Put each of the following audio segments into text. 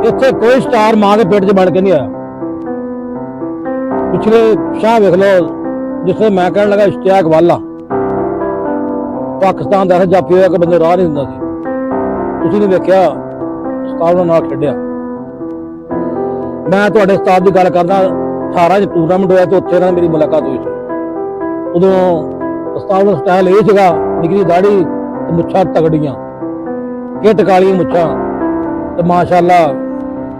ਇੱਥੇ ਕੋਈ ਸਟਾਰ ਮਾਂ ਦੇ ਪੇਟ 'ਚ ਬਣ ਕੇ ਨਹੀਂ ਆਇਆ। ਪਿਛਲੇ ਸ਼ਾਹ ਵੇਖ ਲਓ, ਜਿੱਥੇ ਮੈਂ ਕਹਿਣ ਲੱਗਾ ਇਸ਼ਤਿਆਕ ਵਾਲਾ ਪਾਕਿਸਤਾਨ ਦਾ ਜਾਫੀ ਹੋਇਆ ਕਿ ਬੰਦੇ ਰਾਹ ਨਹੀਂ ਦਿੰਦਾ ਸੀ। ਤੁਸੀਂ ਨਹੀਂ ਵੇਖਿਆ ਉਸਤਾਦ ਨਾਲ ਖੇਡਿਆ। ਮੈਂ ਤੁਹਾਡੇ ਉਸਤਾਦ ਦੀ ਗੱਲ ਕਰਦਾ, 18 ਚ ਟੂਰਨਾਮੈਂਟ ਹੋਇਆ ਤੇ ਉੱਥੇ ਨਾਲ ਮੇਰੀ ਮੁਲਾਕਾਤ ਹੋਈ ਸੀ। ਉਦੋਂ ਉਸਤਾਦ ਦਾ ਸਟਾਈਲ ਇਹ ਸੀਗਾ, ਨਿਕਲੀ ਦਾੜੀ ਤੇ ਮੁੱਛਾਂ ਤਗੜੀਆਂ, ਕਿੱਟ ਕਾਲੀਆਂ ਮੁੱਛਾਂ ਤੇ ਮਾਸ਼ਾਅੱਲਾ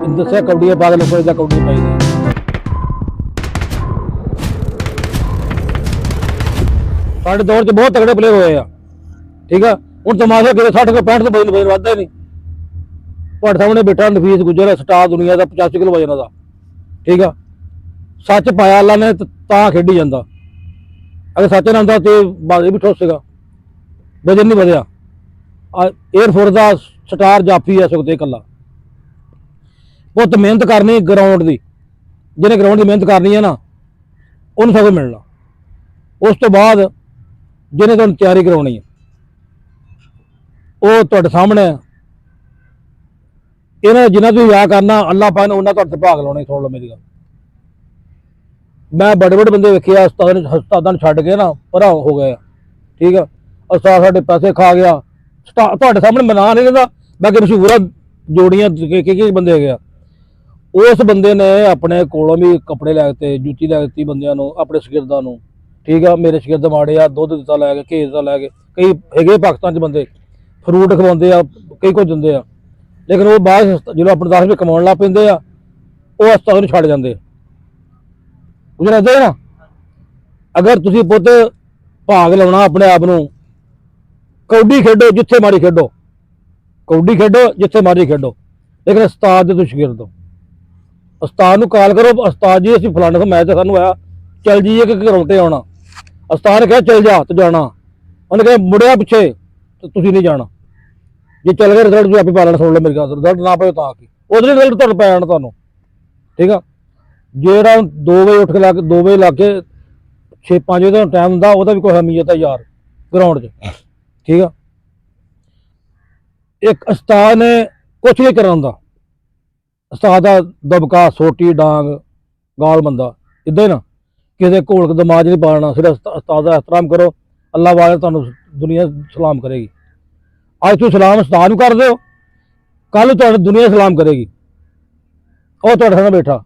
ਦੱਸਿਆ ਕਬੱਡੀ ਪਾ ਕੇ ਲੋਕਾਂ ਦਾ ਕਬੱਡੀ ਪਾਈ ਦੀ। ਸਾਡੇ ਦੌਰ 'ਚ ਬਹੁਤ ਤਗੜੇ ਪਲੇਅਰ ਹੋਏ ਆ, ਠੀਕ ਆ। ਹੁਣ ਤਮਾਸ਼ਾ ਕਿਤੇ 60 ਤੋਂ 65 ਤੋਂ ਵਜਨ ਵੱਧਦਾ ਹੀ ਨਹੀਂ। ਤੁਹਾਡੇ ਸਾਹਮਣੇ ਬੈਠਾ ਨਫੀਸ ਗੁੱਜਰ, ਸਟਾਰ ਦੁਨੀਆ ਦਾ 85 ਕਿਲੋ ਵਜਨ ਦਾ, ਠੀਕ ਆ। ਸੱਚ ਪਾਇਆ ਅੱਲਾ ਨੇ ਤਾਂ ਖੇਡੀ ਜਾਂਦਾ। ਅਗਰ ਸੱਚ ਨਾ ਹੁੰਦਾ ਤੇ ਬਾਜ਼ੀ ਵੀ ਠੋਸ ਸੀਗਾ, ਵਜਨ ਨਹੀਂ ਵਧਿਆ। 에ਅਰਫੋਰਸ ਦਾ ਸਟਾਰ ਜਾਫੀ ਹੈ ਸੁਖਤੇ ਇਕੱਲਾ। ਬਹੁਤ ਮਿਹਨਤ ਕਰਨੀ ਗਰਾਊਂਡ ਦੀ, ਜਿਹਨੇ ਗਰਾਊਂਡ ਦੀ ਮਿਹਨਤ ਕਰਨੀ ਹੈ ਨਾ ਉਹਨੂੰ ਸਭ ਮਿਲਣਾ। ਉਸ ਤੋਂ ਬਾਅਦ ਜਿਹਨੇ ਤੁਹਾਨੂੰ ਤਿਆਰੀ ਕਰਾਉਣੀ ਹੈ ਉਹ ਤੁਹਾਡੇ ਸਾਹਮਣੇ। ਇਹਨਾਂ ਜਿੰਨਾ ਤੁਸੀਂ ਵਿਆਹ ਕਰਨਾ ਅੱਲਾਹ ਪਾਕ ਨੇ ਉਹਨਾਂ ਤੁਹਾਡੇ ਤੇ ਭਾਗ ਲਾਉਣੇ। ਸੁਣ ਲਓ ਮੇਰੀ ਗੱਲ, ਮੈਂ ਬੜੇ ਬੜੇ ਬੰਦੇ ਵੇਖੇ ਆ ਉਸਤਾਦਾਂ ਨੂੰ ਛੱਡ ਕੇ ਨਾ ਭਰਾ ਹੋ ਗਏ, ਠੀਕ ਆ। ਉਸਤਾਦ ਸਾਡੇ ਪੈਸੇ ਖਾ ਗਿਆ, ਤੁਹਾਡੇ ਸਾਹਮਣੇ ਬਣਾ ਨਹੀਂ ਰਹਿੰਦਾ। ਬਾਕੀ ਮਸ਼ਹੂਰ ਜੋੜੀਆਂ ਕਿ ਬੰਦੇ ਹੈਗੇ ਆ। ਉਸ ਬੰਦੇ ਨੇ ਆਪਣੇ ਕੋਲੋਂ ਵੀ ਕੱਪੜੇ ਲੈ ਕੇ ਜੁੱਤੀ ਲੈ ਦਿੱਤੀ ਬੰਦਿਆਂ ਨੂੰ, ਆਪਣੇ ਸ਼ਾਗਿਰਦਾਂ ਨੂੰ, ਠੀਕ ਆ। ਮੇਰੇ ਸ਼ਾਗਿਰਦ ਮਾੜੇ ਆ, ਦੁੱਧ ਦਿੱਤਾ ਲੈ ਕੇ, ਘੇ ਦਿੱਤਾ ਲੈ ਕੇ। ਕਈ ਹੈਗੇ ਪਾਕਿਸਤਾਨ 'ਚ ਬੰਦੇ ਫਰੂਟ ਖਵਾਉਂਦੇ ਆ, ਕਈ ਕੁਝ ਦਿੰਦੇ ਆ, ਲੇਕਿਨ ਉਹ ਬਾਅਦ ਜਦੋਂ ਆਪਣੇ 10 ਰੁਪਏ ਕਮਾਉਣ ਲੱਗ ਪੈਂਦੇ ਆ ਉਹ ਉਸਤਾਦ ਨੂੰ ਛੱਡ ਜਾਂਦੇ। ਉਹ ਰਹਿੰਦੇ ਨਾ। ਅਗਰ ਤੁਸੀਂ ਪੁੱਤ ਭਾਗ ਲਾਉਣਾ ਆਪਣੇ ਆਪ ਨੂੰ, ਕਬੱਡੀ ਖੇਡੋ ਜਿੱਥੇ ਮਾਰੀ ਖੇਡੋ, ਕਬੱਡੀ ਖੇਡੋ ਜਿੱਥੇ ਮਾਰੀ ਖੇਡੋ, ਲੇਕਿਨ ਉਸਤਾਦ ਦੇ ਤੁਸੀਂ ਸ਼ਾਗਿਰਦ ਹੋ। ਉਸਤਾਦ ਨੂੰ ਕਾਲ ਕਰੋ, ਉਸਤਾਦ ਜੀ ਅਸੀਂ ਫਲਾਣੇ ਤੋਂ ਮੈਚ ਸਾਨੂੰ ਆਇਆ, ਚੱਲ ਜਾਈਏ ਕਿ ਘਰੋਂ ਤੇ ਆਉਣਾ। ਉਸਤਾਦ ਨੇ ਕਿਹਾ ਚੱਲ ਜਾ ਤੇ ਜਾਣਾ, ਉਹਨੇ ਕਿਹਾ ਮੁੜਿਆ ਪਿੱਛੇ ਤੇ ਤੁਸੀਂ ਨਹੀਂ ਜਾਣਾ। ਜੇ ਚੱਲ ਗਏ ਰਿਜ਼ਲਟ ਵੀ ਆਪੇ ਪਾ ਲੈਣਾ। ਸੁਣ ਲਓ ਮੇਰੀ ਗੱਲ, ਰਿਜ਼ਲਟ ਨਾ ਪਏ ਤਾਂ ਕੀ ਉਹਦੇ ਰਿਜ਼ਲਟ ਤੁਹਾਨੂੰ ਪੈ ਜਾਣਾ ਤੁਹਾਨੂੰ, ਠੀਕ ਆ। ਜਿਹੜਾ 2 ਵਜੇ ਉੱਠ ਕੇ ਲਾ ਕੇ 2 ਵਜੇ ਲਾ ਕੇ 6-5 ਵਜੇ ਦਾ ਟਾਈਮ ਹੁੰਦਾ, ਉਹਦਾ ਵੀ ਕੋਈ ਅਹਿਮੀਅਤ ਹੈ ਯਾਰ ਗਰਾਊਂਡ 'ਚ, ਠੀਕ ਆ। ਇੱਕ ਉਸਤਾਦ ਨੇ ਕੁਛ ਨਹੀਂ ਕਰਨ ਦਾ। ਉਸਤਾਦ ਦਾ ਦਬਕਾ, ਸੋਟੀ, ਡਾਂਗ, ਗਾਲ ਬੰਦਾ ਇੱਦਾਂ ਹੀ ਨਾ, ਕਿਸੇ ਘੋਲ ਦਿਮਾਗ ਨਹੀਂ ਪਾਉਣਾ। ਸਿਰਫ ਉਸਤਾਦ ਦਾ ਇਹਤਰਾਮ ਕਰੋ, ਅੱਲਾਹ ਵਾਲੇ ਤੁਹਾਨੂੰ ਦੁਨੀਆ ਸਲਾਮ ਕਰੇਗੀ। ਅੱਜ ਤੁਸੀਂ ਸਲਾਮ ਉਸਤਾਦ ਨੂੰ ਕਰਦੇ ਹੋ, ਕੱਲ ਤੁਹਾਨੂੰ ਦੁਨੀਆ ਸਲਾਮ ਕਰੇਗੀ। ਉਹ ਤੁਹਾਡੇ ਸਾਹਮਣੇ ਬੈਠਾ,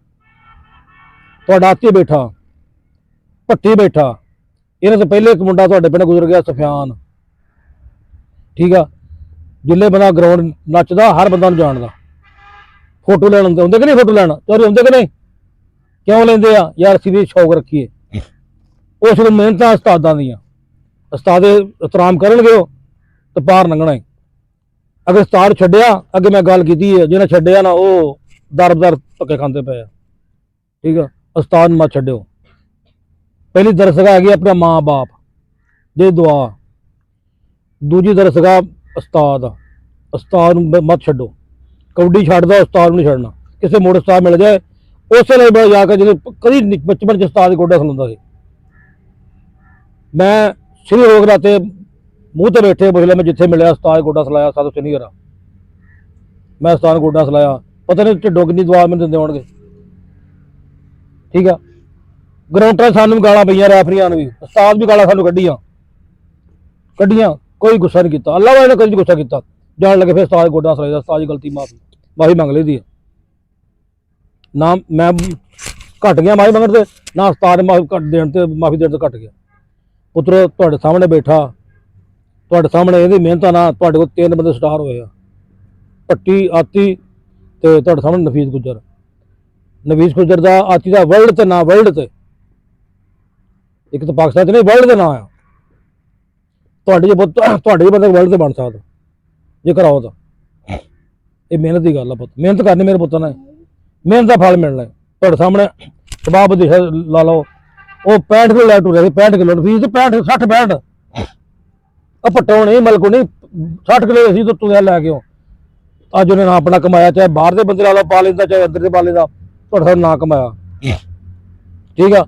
ਤੁਹਾਡਾ ਆਤੀ ਬੈਠਾ, ਭੱਟੀ ਬੈਠਾ। ਇਹਨਾਂ ਤੋਂ ਪਹਿਲੇ ਇੱਕ ਮੁੰਡਾ ਤੁਹਾਡੇ ਪਿੰਡ ਗੁਜ਼ਰ ਗਿਆ, ਸਫਿਆਨ, ਠੀਕ ਆ। ਜਿੱਲੇ ਬੰਦਾ ਗਰਾਊਂਡ ਨੱਚਦਾ ਹਰ ਬੰਦਾ ਨੂੰ ਜਾਣਦਾ। ਫੋਟੋ ਲੈਣ ਆਉਂਦੇ ਕਿ ਨਹੀਂ, ਫੋਟੋ ਲੈਣ ਚੋਰੀ ਆਉਂਦੇ ਕਿ ਨਹੀਂ, ਕਿਉਂ ਲੈਂਦੇ ਆ ਯਾਰ? ਅਸੀਂ ਵੀ ਸ਼ੌਕ ਰੱਖੀਏ। ਉਸ ਨੂੰ ਮਿਹਨਤਾਂ ਉਸਤਾਦਾਂ ਦੀਆਂ, ਉਸਤਾਦ ਇਤਰਾਮ ਕਰਨਗੇ ਉਹ ਤੇ ਪਾਰ ਲੰਘਣਾ। ਅਗਰ ਉਸਤਾਦ ਛੱਡਿਆ, ਅੱਗੇ ਮੈਂ ਗੱਲ ਕੀਤੀ ਹੈ, ਜਿਹਨੇ ਛੱਡਿਆ ਨਾ ਉਹ ਦਰ ਬਦਰ ਧੱਕੇ ਖਾਂਦੇ ਪਏ ਆ, ਠੀਕ ਆ। ਉਸਤਾਦ ਮਤ ਛੱਡਿਓ। ਪਹਿਲੀ ਦਰਸਗਾ ਹੈਗੀ ਆਪਣਾ ਮਾਂ ਬਾਪ ਦੀ ਦੁਆ, ਦੂਜੀ ਦਰਸਗਾ ਉਸਤਾਦ। ਉਸਤਾਦ ਨੂੰ ਮਤ ਛੱਡੋ। ਕਬੱਡੀ ਛੱਡਦਾ, ਉਸਤਾਦ ਨੂੰ ਨਹੀਂ ਛੱਡਣਾ। ਕਿਸੇ ਮੋੜ ਉਸਤਾਦ ਮਿਲ ਜਾਏ ਉਸੇ ਲਈ ਜਾ ਕੇ, ਜਦੋਂ ਕਦੀ ਬਚਪਨ 'ਚ ਉਸਤਾਦ ਗੋਡਾ ਖਲੋਂਦਾ ਸੀ। ਮੈਂ ਸ਼੍ਰੀ ਰੋਗ ਰਾਤੇ ਮੂੰਹ ਤੇ ਬੈਠੇ ਪੁੱਛ ਲਿਆ, ਮੈਂ ਜਿੱਥੇ ਮਿਲਿਆ ਉਸਤਾਦ ਗੋਡਾ ਸਲਾਇਆ ਸਾਧ ਉੱਥੇ ਨਹੀਂ ਕਰਾ। ਮੈਂ ਉਸਤਾਦ ਗੋਡਾ ਸਲਾਇਆ, ਪਤਾ ਨਹੀਂ ਢਿੱਡੋਂ ਕਿੰਨੀ ਦੁਆ ਮੈਨੂੰ ਦਿੰਦੇ ਹੋਣਗੇ, ਠੀਕ ਆ। ਗਰਾਊਂਡਾਂ ਸਾਨੂੰ ਵੀ ਗਾਲਾਂ ਪਈਆਂ, ਰੈਫਰੀਆਂ ਨੂੰ ਵੀ, ਉਸਤਾਦ ਵੀ ਗਾਲਾਂ ਸਾਨੂੰ ਕੱਢੀਆਂ, ਕੋਈ ਗੁੱਸਾ ਨਹੀਂ ਕੀਤਾ। ਅੱਲਾਹ ਵਾਲੇ ਨੇ ਕਦੀ ਗੁੱਸਾ ਕੀਤਾ। ਜਾਣ ਲੱਗੇ ਫਿਰ ਉਸਤਾਦ ਗੋਡਾ ਸਲਾਈਦਾ, ਉਸਤਾਦ ਦੀ ਗਲਤੀ ਮਾਫੀ ਮੰਗ ਲਈ ਦੀ ਨਾ। ਮੈਂ ਘਟ ਗਿਆ ਮਾਫੀ ਮੰਗਣ ਤੇ, ਨਾ ਉਸਤਾਦ ਨੇ ਮਾਫੀ ਦੇਣ ਤੇ ਘਟ ਗਿਆ। ਪੁੱਤਰੋ ਤੁਹਾਡੇ ਸਾਹਮਣੇ ਬੈਠਾ, ਤੁਹਾਡੇ ਸਾਹਮਣੇ ਇਹਦੀ ਮਿਹਨਤਾਂ ਨਾਲ ਤੁਹਾਡੇ ਕੋਲ 3 ਬੰਦੇ ਸਟਾਰ ਹੋਏ ਆ, ਭੱਟੀ, ਆਤੀ ਤੇ ਤੁਹਾਡੇ ਸਾਹਮਣੇ ਨਫੀਸ ਗੁੱਜਰ। ਨਫੀਸ ਗੁੱਜਰ ਦਾ, ਆਤੀ ਦਾ ਵਰਲਡ ਤੇ ਨਾ, ਵਰਲਡ ਤੇ ਇੱਕ ਤਾਂ ਪਾਕਿਸਤਾਨ 'ਚ ਨਹੀਂ, ਵਰਲਡ ਦੇ ਨਾਂ ਆ। ਤੁਹਾਡੇ ਜੇ ਬੰਦੇ ਵਰਲਡ ਤੇ ਬਣ ਸਕਦਾ ਜੇ ਕਰਾਓ ਤਾਂ। ਇਹ ਮਿਹਨਤ ਦੀ ਗੱਲ ਆ ਪੁੱਤ, ਮਿਹਨਤ ਕਰਨੀ ਮੇਰੇ ਪੁੱਤਾਂ ਨੇ, ਮਿਹਨਤ ਦਾ ਫਲ ਮਿਲਣਾ। ਤੁਹਾਡੇ ਸਾਹਮਣੇ ਸਬਾਬ ਦਿਸ਼ਾ ਲਾ ਲਓ, ਉਹ 65 ਕਿਲੋ ਲੈ ਟੁਰਿਆ ਸੀ, 65 ਕਿਲੋ ਨਫੀਸ 65 60 65 ਉਹ ਭੱਟੋ ਨਹੀਂ, ਮਲਕੋ ਨਹੀਂ, 60 ਕਿਲੋ ਅਸੀਂ ਤਾਂ ਤੁਰਿਆ ਲੈ ਕੇ। ਅੱਜ ਉਹਨੇ ਨਾ ਆਪਣਾ ਕਮਾਇਆ, ਚਾਹੇ ਬਾਹਰ ਦੇ ਬੰਦੇ ਲਾ ਪਾ ਲੈਂਦਾ, ਚਾਹੇ ਅੰਦਰ ਦੇ ਪਾ ਲੈਂਦਾ, ਤੁਹਾਡੇ ਸਾਹਮਣੇ ਨਾ ਕਮਾਇਆ, ਠੀਕ ਆ।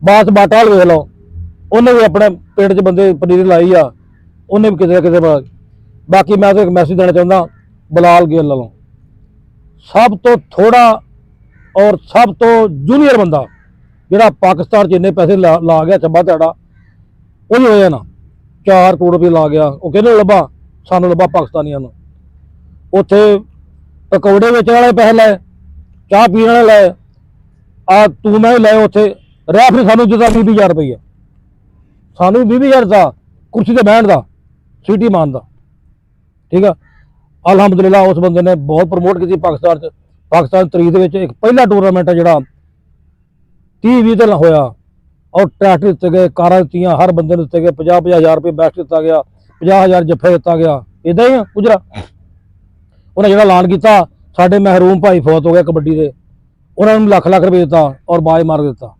ਬਾਸ ਬਾਟਾ ਵੇਖ ਲਓ, ਉਹਨੇ ਵੀ ਆਪਣੇ ਪੇਟ 'ਚ ਬੰਦੇ ਪਨੀਰ ਲਾਈ ਆ, ਉਹਨੇ ਵੀ ਕਿਤੇ ਨਾ ਕਿਤੇ। ਬਾਕੀ ਮੈਂ ਤਾਂ ਇੱਕ ਮੈਸੇਜ ਦੇਣਾ ਚਾਹੁੰਦਾ ਬਲਾਲ ਗਿੱਲ ਵੱਲੋਂ, ਸਭ ਤੋਂ ਥੋੜਾ ਔਰ ਸਭ ਤੋਂ ਜੂਨੀਅਰ ਬੰਦਾ ਜਿਹੜਾ ਪਾਕਿਸਤਾਨ 'ਚ ਇੰਨੇ ਪੈਸੇ ਲਾ ਗਿਆ ਚੱਬਾ ਤੁਹਾਡਾ, ਉਹਦੀ ਵਜ੍ਹਾ ਨਾਲ 4 ਕਰੋੜ ਰੁਪਏ ਲਾ ਗਿਆ। ਉਹ ਕਹਿੰਦੇ ਲੱਭਾ, ਸਾਨੂੰ ਲੱਭਾ ਪਾਕਿਸਤਾਨੀਆਂ ਨੂੰ। ਉੱਥੇ ਪਕੌੜੇ ਵੇਚਣ ਵਾਲੇ ਪੈਸੇ ਲਏ, ਚਾਹ ਪੀਣ ਵਾਲੇ ਲਏ, ਆ ਤੂੰ ਮੈਂ ਲਏ। ਉੱਥੇ ਰੈਫਰੀ ਸਾਨੂੰ ਦਿੱਤਾ 20,000 ਰੁਪਈਆ, ਸਾਨੂੰ 20,000 ਦਾ ਕੁਰਸੀ ਤੇ ਬਹਿਣ ਦਾ, ਸੀਟੀ ਮਾਰਨ ਦਾ। ਠੀਕ ਆ, ਅਲਹਮਦੁਲਿਲਾ ਉਸ ਬੰਦੇ ਨੇ ਬਹੁਤ ਪ੍ਰਮੋਟ ਕੀਤੀ ਪਾਕਿਸਤਾਨ 'ਚ। ਪਾਕਿਸਤਾਨ ਤਰੀਕ ਦੇ ਵਿੱਚ ਇੱਕ ਪਹਿਲਾ ਟੂਰਨਾਮੈਂਟ ਹੈ ਜਿਹੜਾ 30-20 ਦਿਨ ਹੋਇਆ, ਔਰ ਟਰੈਕਟਰ ਦਿੱਤੇ ਗਏ, ਕਾਰਾਂ ਦਿੱਤੀਆਂ, ਹਰ ਬੰਦੇ ਨੂੰ ਦਿੱਤੇ ਗਏ 50,000 ਰੁਪਏ ਬੈਸਟ ਦਿੱਤਾ ਗਿਆ, 50,000 ਜੱਫਾ ਦਿੱਤਾ ਗਿਆ। ਇੱਦਾਂ ਹੀ ਆ ਗੁਜਰਾ। ਉਹਨੇ ਜਿਹੜਾ ਐਲਾਨ ਕੀਤਾ, ਸਾਡੇ ਮਹਿਰੂਮ ਭਾਈ ਫੌਤ ਹੋ ਗਿਆ ਕਬੱਡੀ ਦੇ, ਉਹਨਾਂ ਨੂੰ ਲੱਖ ਰੁਪਏ ਦਿੱਤਾ ਔਰ ਬਾਜ਼ ਮਾਰ ਦਿੱਤਾ।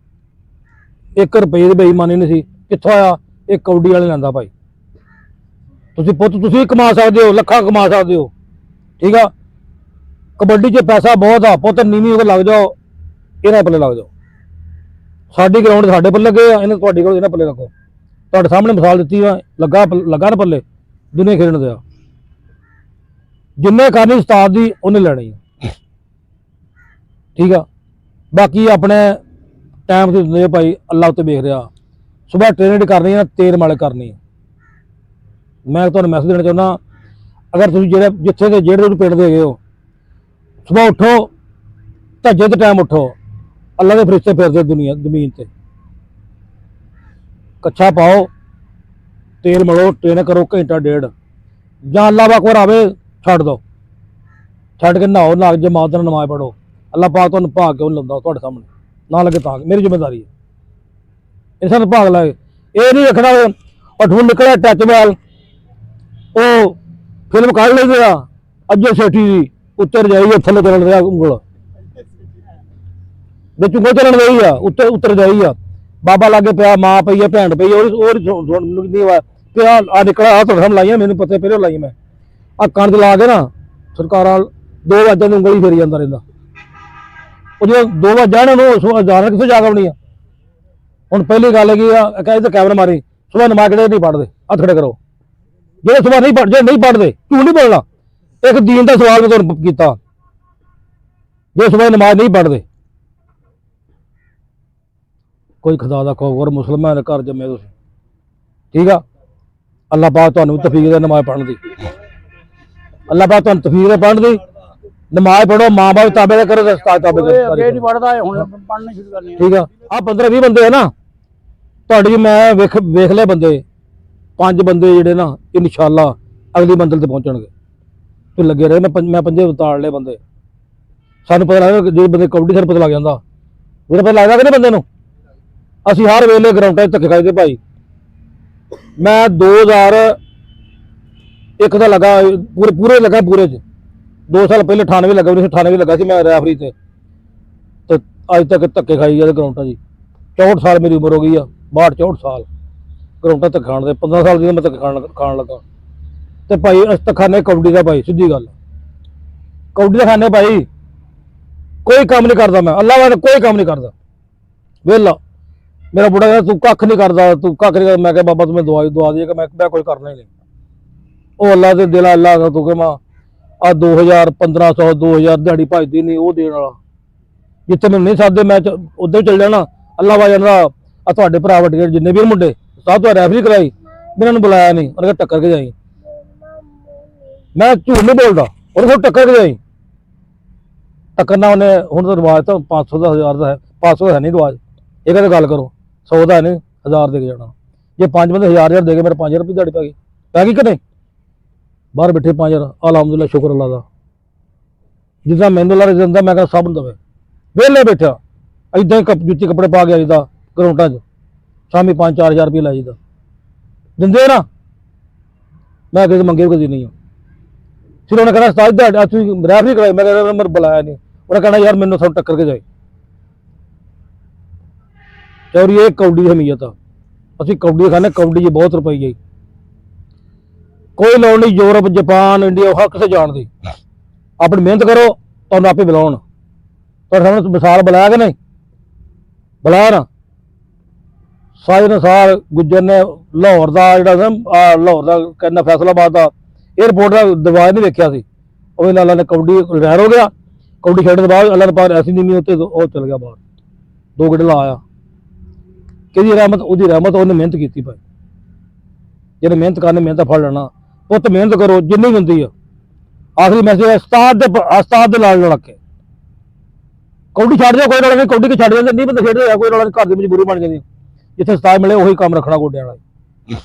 1 ਰੁਪਏ ਦੀ ਬੇਈਮਾਨੀ ਨਹੀਂ ਸੀ। ਕਿੱਥੋਂ ਆਇਆ? ਇਹ ਕਬੱਡੀ ਵਾਲੇ ਲੈਂਦਾ ਭਾਈ। ਤੁਸੀਂ ਪੁੱਤ ਤੁਸੀਂ ਕਮਾ ਸਕਦੇ ਹੋ, ਲੱਖਾਂ ਕਮਾ ਸਕਦੇ ਹੋ। ਠੀਕ ਆ, ਕਬੱਡੀ 'ਚ ਪੈਸਾ ਬਹੁਤ ਆ ਪੁੱਤ। ਨੀਵੀਂ ਹੋ ਕੇ ਲੱਗ ਜਾਓ, ਇਹਨਾਂ ਪੱਲੇ ਲੱਗ ਜਾਓ। ਸਾਡੀ ਗਰਾਊਂਡ ਸਾਡੇ ਪੱਲੇ ਲੱਗੇ ਆ, ਇਹਨਾਂ ਤੁਹਾਡੀ ਕੋਲ ਇਹਨਾਂ ਪੱਲੇ ਲੱਗੋ। ਤੁਹਾਡੇ ਸਾਹਮਣੇ ਮਿਸਾਲ ਦਿੱਤੀ ਵਾ, ਲੱਗਾ ਨਾ ਪੱਲੇ, ਦੁਨੀਆ ਖੇਡਣ ਦਿਆ। ਜਿੰਨੇ ਕਰਨੀ ਉਸਤਾਦ ਦੀ ਉਹਨੇ ਲੈਣੀ ਆ। ਠੀਕ ਆ, ਬਾਕੀ ਆਪਣੇ ਟਾਈਮ ਤੇ ਦਿੰਦੇ ਭਾਈ, ਅੱਲਾ ਉੱਤੇ ਵੇਖ ਰਿਹਾ। ਸੁਬਾਹ ਟ੍ਰੇਨਿੰਗ ਕਰਨੀ ਆ, ਤੇਲ ਮਾਲੇ ਕਰਨੀ ਆ। ਮੈਂ ਤੁਹਾਨੂੰ ਮੈਸੇਜ ਦੇਣਾ ਚਾਹੁੰਦਾ, ਅਗਰ ਤੁਸੀਂ ਜਿੱਥੇ ਦੇ ਜਿਹੜੇ ਪਿੰਡ ਦੇ ਹੈਗੇ ਹੋ, ਸੁਬਾਹ ਉੱਠੋ, ਧੱਜੇ ਤੇ ਟਾਈਮ ਉੱਠੋ। ਅੱਲਾ ਦੇ ਫਰਿਸ਼ਤੇ ਫਿਰਦੇ ਦੁਨੀਆ ਜ਼ਮੀਨ ਤੇ। ਕੱਛਾ ਪਾਓ, ਤੇਲ ਮਲੋ, ਟ੍ਰੇਨ ਕਰੋ ਘੰਟਾ ਡੇਢ, ਜਾਂ ਅੱਲਾ ਅਕਬਰ ਆਵੇ ਛੱਡ ਦੋ, ਛੱਡ ਕੇ ਨਹਾਓ, ਨਹਾ ਕੇ ਜਮਾਤ ਨਾਲ ਨਮਾਜ਼ ਪੜ੍ਹੋ। ਅੱਲਾ ਪਾਕ ਤੁਹਾਨੂੰ ਭਾਗ ਕਿਉਂ ਲਾਉਂਦਾ ਤੁਹਾਡੇ ਸਾਹਮਣੇ, ਨਾ ਲੱਗੇ ਤਾਂ ਮੇਰੀ ਜ਼ਿੰਮੇਵਾਰੀ ਹੈ। ਇਹਨਾਂ ਨੂੰ ਭਾਗ ਲਾਏ, ਇਹ ਨਹੀਂ ਰੱਖਣਾ ਅਠੂਣ ਨਿਕਲਿਆ ਟੱਚ ਬਾਲ, ਉਹ ਫਿਲਮ ਕੱਢ ਲੈਂਦੇ ਆ ਅੱਜੇ ਸੇਠੀ ਦੀ, ਉੱਤਰ ਜਾਈਏ ਥੱਲੇ ਚੱਲਣ ਰਿਹਾ ਉਂਗਲ ਵਿੱਚ, ਉਂਗਲ ਚੱਲਣ ਰਹੀ ਆ, ਉੱਤਰ ਜਾਈ ਆ। ਬਾਬਾ ਲਾਗੇ ਪਿਆ, ਮਾਂ ਪਈ ਆ, ਭੈਣ ਪਈ ਆ, ਉਹ ਪਿਆ ਆ ਨਿਕਲਿਆ। ਆ ਤੁਹਾਡੇ ਲਾਈਆਂ, ਮੈਨੂੰ ਪਤਾ ਪਹਿਲਾਂ ਲਾਈ ਮੈਂ। ਆ ਕਣਕ ਲਾ ਕੇ ਨਾ ਸਰਕਾਰਾਂ 2 ਵਜੇ ਨੂੰ ਉਂਗਲੀ ਫੇਰੀ ਜਾਂਦਾ ਰਹਿੰਦਾ। ਉਹ ਜਦੋਂ 2 ਵਜੇ ਜਾਣ ਉਹਨੂੰ ਜਾਣ ਕਿੱਥੇ ਜਾ ਆਉਣੀ ਆ। ਹੁਣ ਪਹਿਲੀ ਗੱਲ ਹੈਗੀ ਆ, ਕਹਿੰਦੇ ਕੈਮਰਾ ਮਾਰੀ, ਸੁਬਾਹ ਨਮਾਜ਼ ਕਿਹੜੇ ਨਹੀਂ ਪੜ੍ਹਦੇ, ਹੱਥ ਖੜੇ ਕਰੋ। ਜਿਹੜੇ ਸੁਬਾਹ ਨਹੀਂ ਪੜ੍ਹਦੇ, ਨਹੀਂ ਪੜ੍ਹਦੇ, ਝੂਠ ਨਹੀਂ ਬੋਲਣਾ। ਇੱਕ ਦੀਨ ਦਾ ਸਵਾਲ ਮੈਂ ਤੁਹਾਨੂੰ ਕੀਤਾ, ਜੇ ਸੁਬਾਹ ਨਮਾਜ਼ ਨਹੀਂ ਪੜ੍ਹਦੇ, ਕੋਈ ਖੁਦਾ ਦਾ ਖੌਫ, ਮੁਸਲਮਾਨ ਦੇ ਘਰ ਜੰਮੇ ਤੁਸੀਂ। ਠੀਕ ਆ, ਅੱਲਾਹ ਪਾਕ ਤੁਹਾਨੂੰ ਤੌਫੀਕ ਦੇ ਨਮਾਜ਼ ਪੜ੍ਹਨ ਦੀ, ਅੱਲਾਹ ਪਾਕ ਤੁਹਾਨੂੰ ਤੌਫੀਕ ਦੇ ਪੜ੍ਹਨ ਦੀ। ਨਮਾਜ਼ ਪੜ੍ਹੋ, ਮਾਂ ਬਾਪ ਤਾਬੇ ਦੇ ਕਰੋ, ਉਸਤਾਦ ਤਾਬੇ ਕਰੋ। ਨਹੀਂ ਪੜਦਾ, ਹੁਣ ਪੜ੍ਹਨਾ ਸ਼ੁਰੂ ਕਰਨੀ। ਠੀਕ ਆ, ਆ 15-20 ਬੰਦੇ ਆ ਨਾ ਤੁਹਾਡੀ, ਮੈਂ ਵੇਖ ਲਏ ਬੰਦੇ, 5 ਬੰਦੇ ਜਿਹੜੇ ਨਾ ਇਨਸ਼ਾਅੱਲਾ ਅਗਲੀ ਮੰਜ਼ਿਲ ਤੇ ਪਹੁੰਚਣਗੇ। ਤੇ ਲੱਗੇ ਰਹੇ, ਮੈਂ 5 ਉਤਾਰ ਲਏ ਬੰਦੇ। ਸਾਨੂੰ ਪਤਾ ਲੱਗਦਾ ਜੇ ਬੰਦੇ ਕਬੱਡੀ ਸਾਨੂੰ ਪਤਾ ਲੱਗ ਜਾਂਦਾ, ਉਹਦਾ ਪਤਾ ਲੱਗਦਾ ਕਿ ਨਹੀਂ ਬੰਦੇ ਨੂੰ। ਅਸੀਂ ਹਰ ਵੇਲੇ ਗਰਾਊਂਡਾਂ 'ਚ ਧੱਕੇ ਖਾਈਦੇ ਭਾਈ। ਮੈਂ 2001 ਦਾ ਲੱਗਾ, ਪੂਰੇ ਲੱਗਾ, ਪੂਰੇ 'ਚ 2 ਸਾਲ ਪਹਿਲੇ 98 ਲੱਗਾ, 1998 ਲੱਗਾ ਸੀ ਮੈਂ ਰੈਫਰੀ ਤੇ ਅੱਜ ਤੱਕ ਧੱਕੇ ਖਾਈ ਜਾਂਦੇ ਗਰਾਊਂਡਾਂ 'ਚ। 64 ਸਾਲ ਮੇਰੀ ਉਮਰ ਹੋ ਗਈ ਆ, 62-64 ਸਾਲ ਗਰਾਊਂਡਾਂ ਧੱਕੇ ਖਾਣ ਦੇ। 15 ਸਾਲ ਦੀ ਮੈਂ ਧੱਕੇ ਖਾਣ ਲੱਗਾ। ਤੇ ਭਾਈ ਅਸੀਂ ਤਾਂ ਖਾਨੇ ਕਬੱਡੀ ਦਾ ਭਾਈ, ਸਿੱਧੀ ਗੱਲ ਕਬੱਡੀ ਦਾ ਖਾਨੇ ਭਾਈ। ਕੋਈ ਕੰਮ ਨਹੀਂ ਕਰਦਾ ਮੈਂ, ਅੱਲਾ ਵਾਲਾ ਕੋਈ ਕੰਮ ਨਹੀਂ ਕਰਦਾ, ਵਿਹਲਾ। ਮੇਰਾ ਬੁੜਾ ਕਹਿੰਦਾ ਤੂੰ ਕੱਖ ਨਹੀਂ ਕਰਦਾ, ਤੂੰ ਕੱਖ ਨਹੀਂ ਕਰਦਾ। ਮੈਂ ਕਿਹਾ ਬਾਬਾ ਤੂੰ ਮੈਂ ਦੁਆ ਦੇ ਕਿ ਮੈਂ ਕੋਈ ਕਰਨਾ ਹੀ ਨਹੀਂ। ਉਹ ਅੱਲਾ ਦੇ ਦਿਲ, ਅੱਲਾ ਦਾ ਤੂੰ ਕਿ ਮੈਂ ਆ 2000 1500 2000 ਦਿਹਾੜੀ ਭਜਦੀ ਨਹੀਂ, ਉਹ ਦੇਣ ਵਾਲਾ। ਜਿੱਥੇ ਮੈਨੂੰ ਨਹੀਂ ਸਾਦੇ ਮੈਂ ਉੱਧਰ ਚੱਲ ਜਾਣਾ। ਅੱਲਾ ਵਾ ਜਾਂਦਾ। ਆ ਤੁਹਾਡੇ ਭਰਾ ਵੱਡੇ ਜਿੰਨੇ ਵੀ ਮੁੰਡੇ ਸਾਹ ਤੋਂ ਰੈਫਰੀ ਕਰਾਈ, ਇਹਨਾਂ ਨੂੰ ਬੁਲਾਇਆ ਨਹੀਂ, ਉਹਨੇ ਕਿਹਾ ਟੱਕਰ ਕੇ ਜਾਈ। ਮੈਂ ਝੂਠ ਨਹੀਂ ਬੋਲਦਾ, ਉਹਨੇ ਫਿਰ ਟੱਕਰ ਕੇ ਜਾਈ। ਟੱਕਰਨਾ ਉਹਨੇ, ਹੁਣ ਤਾਂ ਰਿਵਾਜ ਤਾਂ 500 ਦਾ 1000 ਦਾ ਹੈ, 500 ਦਾ ਹੈ ਨਹੀਂ ਰਿਵਾਜ। ਇਹ ਕਹਿੰਦੇ ਗੱਲ ਕਰੋ 100 ਦਾ ਨਹੀਂ, 1000 ਦੇ ਕੇ ਜਾਣਾ। ਜੇ 5 ਬੰਦੇ 1000 ਦੇ ਕੇ ਮੇਰੇ 5000 ਰੁਪਏ ਦਿਹਾੜੀ ਪੈ ਗਈ ਕਿ ਨਹੀਂ। ਬਾਹਰ ਬੈਠੇ 5000, ਅਲਹਮਦੁਲਿਲਾ ਸ਼ੁਕਰ ਅੱਲਾ ਦਾ। ਜਿੱਦਾਂ ਮੈਨੂੰ ਲਾ ਦਿੰਦਾ ਮੈਂ ਕਿਹਾ ਸਭ ਨੂੰ ਦਵੇ। ਵਿਹਲੇ ਬੈਠਾ ਏਦਾਂ ਹੀ ਜੁੱਤੀ ਕੱਪੜੇ ਪਾ ਕੇ ਆਈਦਾ ਗਰਾਊਂਡਾਂ 'ਚ, ਸ਼ਾਮੀ 5-4000 ਰੁਪਏ ਲੈ ਜਾਈਦਾ। ਦਿੰਦੇ ਨਾ, ਮੈਂ ਕਿਸੇ ਮੰਗੇ ਵੀ ਕਦੀ ਨਹੀਂ। ਫਿਰ ਉਹਨੇ ਕਹਿਣਾ ਉਸਤਾਦ ਦਿਹਾੜੀ ਤੁਸੀਂ ਰੈਫਰੀ ਕਰਾਈ, ਮੈਂ ਕਹਿੰਦਾ ਮੈਨੂੰ ਬੁਲਾਇਆ ਨਹੀਂ। ਉਹਨੇ ਕਹਿਣਾ ਯਾਰ ਮੈਨੂੰ ਤੁਹਾਨੂੰ ਟੱਕਰ ਕੇ ਜਾਏ। ਚੌਰੀ ਇਹ ਕਬੱਡੀ ਦੀ ਹਮੀਅਤ ਆ। ਅਸੀਂ ਕਬੱਡੀ ਖਾਨੇ, ਕਬੱਡੀ 'ਚ ਬਹੁਤ ਰੁਪਈਆ ਜੀ। ਕੋਈ ਲੋੜ ਨਹੀਂ ਯੂਰਪ, ਜਾਪਾਨ, ਇੰਡੀਆ ਹਰ ਕਿਸੇ ਜਾਣ ਦੀ। ਆਪਣੀ ਮਿਹਨਤ ਕਰੋ, ਤੁਹਾਨੂੰ ਆਪੇ ਬੁਲਾਉਣ। ਤੁਹਾਡੇ ਸਾਹਮਣੇ ਮਿਸਾਲ ਬੁਲਾਇਆ ਕਿ ਨਹੀਂ ਬੁਲਾਇਆ ਨਾ। ਸਾਜਨ ਸਾਰ ਗੁੱਜਰ ਨੇ ਲਾਹੌਰ ਦਾ ਜਿਹੜਾ ਲਾਹੌਰ ਦਾ ਕਹਿੰਦਾ ਫੈਸਲਾਬਾਦ ਦਾ 에ਅਰਪੋਰਟ ਦਾ ਦਰਵਾਜ਼ਾ ਨਹੀਂ ਵੇਖਿਆ ਸੀ। ਉਹ ਲਾਲਾ ਨੇ ਕਬੱਡੀ ਰਿਟਾਇਰ ਹੋ ਗਿਆ, ਕੌਡੀ ਛੱਡਣ ਤੋਂ ਬਾਅਦ ਅੱਲਾ ਨੇ ਪਾਰ ਐਸੀ ਨੀਵੀਂ ਉੱਤੇ ਉਹ ਚਲ ਗਿਆ ਬਾਹਰ 2 ਗੇੜੇ ਲਾ ਆਇਆ। ਕਿਹਦੀ ਰਹਿਮਤ? ਉਹਦੀ ਰਹਿਮਤ। ਉਹਨੇ ਮਿਹਨਤ ਕੀਤੀ ਭਾਈ, ਜਿਹਨੇ ਮਿਹਨਤ ਕਰਨੀ ਮਿਹਨਤ ਫੜ ਲੈਣਾ। ਪੁੱਤ ਮਿਹਨਤ ਕਰੋ ਜਿੰਨੀ ਹੁੰਦੀ ਆ। ਆਖਰੀ ਮੈਸੇਜ ਉਸਤਾਦ ਦੇ ਨਾਲ ਲੱਗ ਕੇ ਕੌਡੀ ਛੱਡ ਦਿਓ, ਕੋਈ ਰੌਲਾ ਨਹੀਂ। ਕੌਡੀ ਕਿ ਛੱਡ ਜਾਂਦੇ ਨਹੀਂ ਬੰਦੇ ਖੇਡਦੇ ਆ, ਕੋਈ ਰੌਲਾ ਨਹੀਂ। ਘਰ ਦੀ ਮਜਬੂਰੀ ਬਣ ਜਾਂਦੀ, ਜਿੱਥੇ ਉਸਤਾਦ ਮਿਲੇ ਉਹੀ ਕੰਮ ਰੱਖਣਾ ਗੋਡਿਆਂ ਵਾਲਾ।